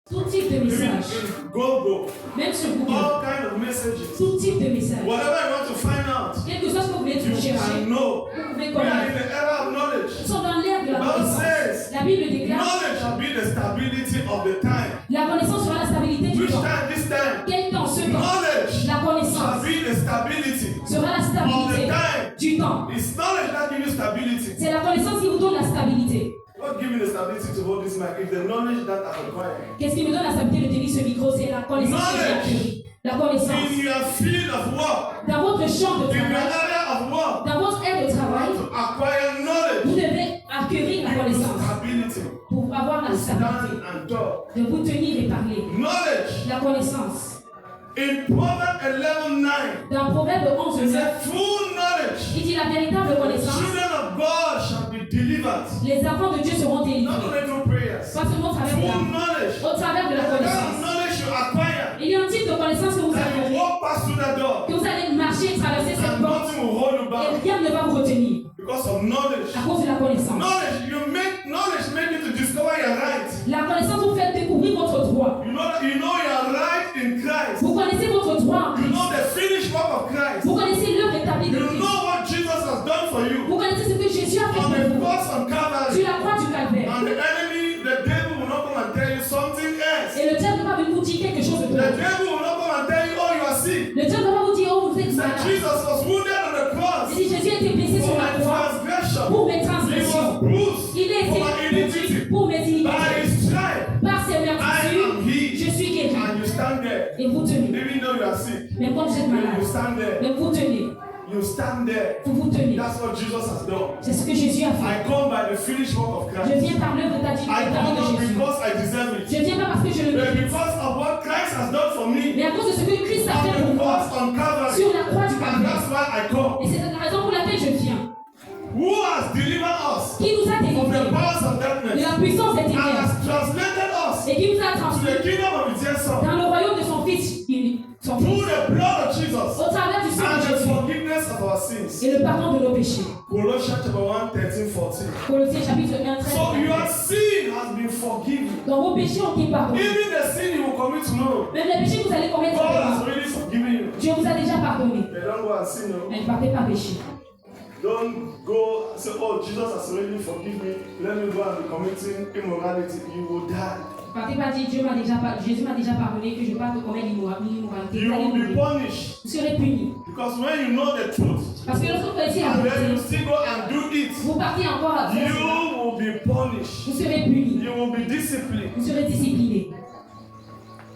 Tout type de message. Google. Même sur Google. All kind of messages. Tout type de message. Whatever you want to find out. Quel que soit ce que vous voulez You chercher. can know. Vous pouvez We are in connaître. the era of knowledge. Nous sommes dans l'ère de la God connaissance. says, La Bible déclare. knowledge shall be the stability of the time. La connaissance sera la stabilité du Which temps. time? This time. Quel temps? Ce temps. Knowledge La shall connaissance be the stability sera la of the stabilité time. du temps. It's knowledge that gives you stability. C'est la connaissance qui vous donne la stabilité. What gives me the stability to hold this mic is the knowledge that I've acquired. Qu'est-ce qui me donne la stabilité de tenir ce micro? C'est la connaissance que j'ai acquise. La connaissance. In your field of work, Dans votre champ de in your travail, area of work, dans votre aire de travail, to acquire knowledge, vous devez acquérir la connaissance stability, pour avoir la stand stabilité. and talk. De vous tenir et parler. Knowledge. La connaissance. In Proverbs 11:9, Dans Proverbe 11, it says, full knowledge, il dit la véritable connaissance. children of God shall be delivered. Les enfants de Dieu seront Not délivrés. only through prayers. Pas seulement au travers de Full la, knowledge. au travers de la The kind of connaissance. knowledge you acquire, Il y a un type de connaissance que vous that you avez. walk past through that door, Que vous allez marcher et traverser cette and porte. nothing will hold you Et back rien ne va vous retenir. because of knowledge. À cause de la connaissance. Knowledge make you to discover your right. La connaissance vous fait découvrir votre droit. You know your right in Christ. Vous connaissez votre droit en You Christ. know the finished work of Christ. Vous connaissez l'œuvre établie de You Christ. know what Jesus has done for you Vous connaissez ce que Jésus a fait on pour the vous. cross on Sur Calvary. la croix du calvaire. And the enemy, the devil will not come and tell you something else. Et le diable ne va pas venir vous dire quelque chose de The d'autre. devil will not come and tell you, oh, you are sick. Le diable ne va pas vous dire, oh, vous êtes That malade. Jesus was wounded on the cross Il dit, Jésus a été blessé for sur my la croix transgression. pour mes He was transgressions. bruised Il a for my été iniquity. blessé pour mes By iniquités. his stripe, Par ses I am meurtrissures, healed. je suis guéri. And you stand there. Et vous tenez. Even though you are sick, Même quand vous êtes you malade. stand there. Même vous tenez. You stand there. Vous vous tenez. That's what Jesus has done. C'est ce que Jésus a fait. I come by the finished work of Je Christ. viens par l'œuvre I établie come de not Jésus. because I deserve it, Je viens pas parce que je le but mérite. because of what Christ has done for me Mais à cause de ce que Christ a fait on pour the moi. cross on Calvary. Sur la croix du And calvaire. that's why I come. Et c'est la raison pour laquelle je viens. Who has delivered us Qui nous a from the délivrés powers of de darkness la puissance des and ténèbres. has translated us Et qui nous a to transmis the kingdom of his dear Son dans le royaume de son Fils unique. Son through Fils. the blood of Jesus Au travers du sang and de the Jésus. forgiveness of our sins. Et le pardon de nos péchés. Colossians chapter 1, 13, 14. Colossiens chapitre 1, 13. So your sin has been forgiven. Donc vos péchés ont été pardonnés. Even the sin you will commit tomorrow, Même les péchés que vous allez commettre God has demain, already forgiven you. Dieu vous a déjà pardonné. They don't go and sin. No. Mais ne partez pas pécher. Don't go and say, oh, Jesus has already forgiven me. Let me go and be committing immorality. You will die. Ne partez pas dire Jésus m'a déjà pardonné que je ne vais pas commettre l'immoralité. You Vous allez will be mourir. punished. Vous serez punis. Because when you know the truth, Parce que lorsque vous connaissez la and then you vérité, still go and do it, vous partez encore à faire cela. you will be punished. Vous serez punis. You will be disciplined. Vous serez disciplinés.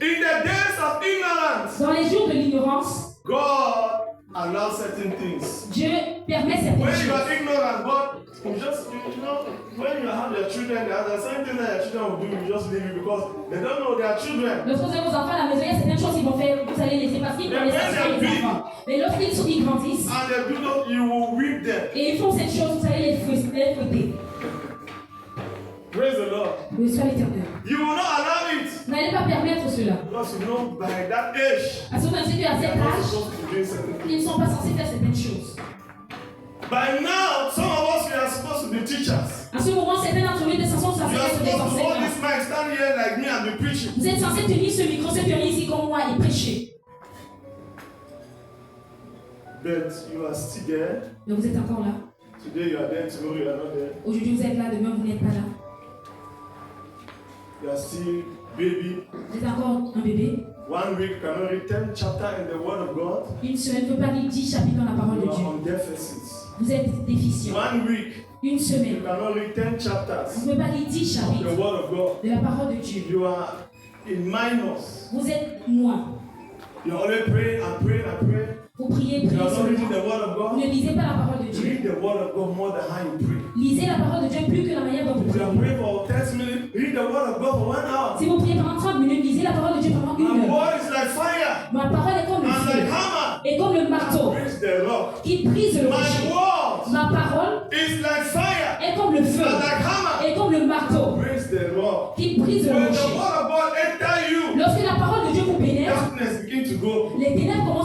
In the days of ignorance, Dans les jours de l'ignorance, God allows certain things. Dieu permet certaines When you choses. are ignorant, God, you know, when you have your children, there are certain things that your children will do, you just leave it because they don't know they are children. Lorsque vous avez vos enfants à la maison, il y a certaines choses qu'ils vont faire, vous allez laisser parce qu'ils Mais connaissent when pas they're les big, enfants. Mais lorsqu'ils grandissent And they do not, you will whip them. et ils font cette chose, vous allez les fouetter. Praise the Lord. Le soit l'éternel. You will not allow it. Vous n'allez pas permettre cela. Because you know by that age, Parce que vous connaissez qu'à they cet are not âge, supposed to be doing certain ils things. ne sont pas censés faire certaines choses. By now, some of us we are supposed to be teachers. À ce moment, certains d'entre nous sont You censés are être des supposed to hold enseignants. this mic, stand here like me and be preaching. Vous êtes censés tenir ce micro, se tenir ici comme moi et prêcher. But you are still there. Mais vous êtes encore là. Today you are there, tomorrow you are not there. Aujourd'hui, vous êtes là, demain, vous n'êtes pas là. You are still baby. Vous êtes encore un bébé. 1 week cannot read 10 chapters in the Word of God. Une semaine ne peut pas lire 10 chapitres dans la parole You de are Dieu. on deficits. Vous êtes déficient. 1 week Une you semaine. cannot read 10 chapters Vous ne pouvez pas lire 10 of the chapitres Word of God. de la parole de Dieu. You are in minus. Vous êtes moins. You are always praying and praying and praying. Vous priez, You priez are not reading seulement. the Word of Vous God. ne lisez pas la parole de Dieu. Read the Word of God more than how you pray. Lisez la parole de Dieu plus que la manière dont vous If you are priez. praying for 10 minutes, read the Word of God for 1 hour. Si vous priez pendant 30 minutes, lisez la parole de Dieu pendant My 1 heure. word is like fire Ma parole est comme le and like feu hammer. et comme le marteau Breaks the rock. qui brise le My rocher. word Ma parole is like fire est comme le feu and like hammer. et comme le marteau Breaks the rock. qui brise le When the rocher. Word of God enter you, Lorsque la parole de Dieu vous pénètre, darkness begin to go. les ténèbres commencent